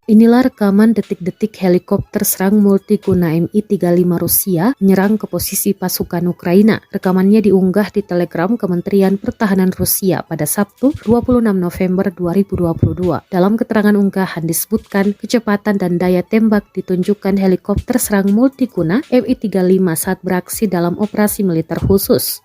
Inilah rekaman detik-detik helikopter serang multiguna Mi-35 Rusia menyerang ke posisi pasukan Ukraina. Rekamannya diunggah di Telegram Kementerian Pertahanan Rusia pada Sabtu 26 November 2022. Dalam keterangan unggahan disebutkan kecepatan dan daya tembak ditunjukkan helikopter serang multiguna Mi-35 saat beraksi dalam operasi militer khusus.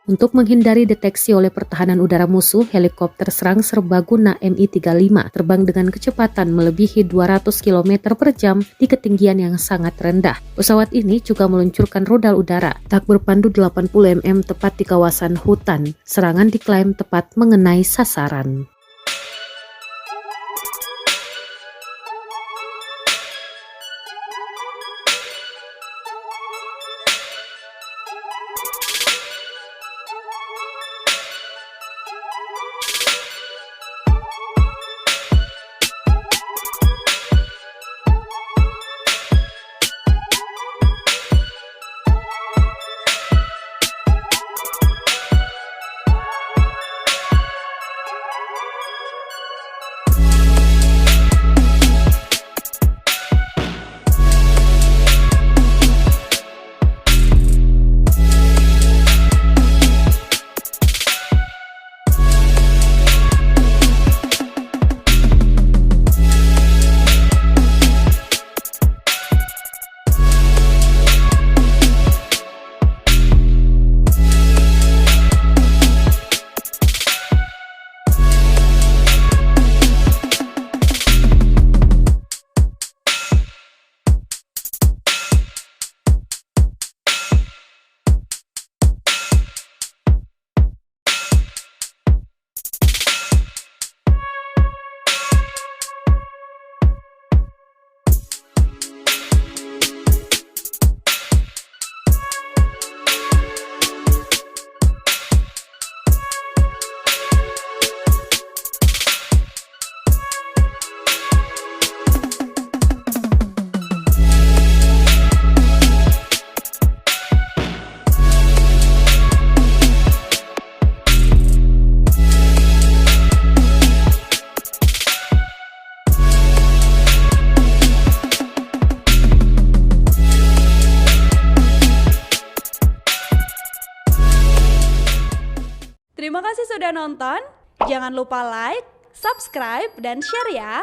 Untuk menghindari deteksi oleh pertahanan udara musuh, helikopter serang serbaguna Mi-35 terbang dengan kecepatan melebihi 200 km per jam di ketinggian yang sangat rendah. Pesawat ini juga meluncurkan rudal udara tak berpandu 80 mm tepat di kawasan hutan. Serangan diklaim tepat mengenai sasaran. Terima kasih sudah nonton. Jangan lupa like, subscribe, dan share ya.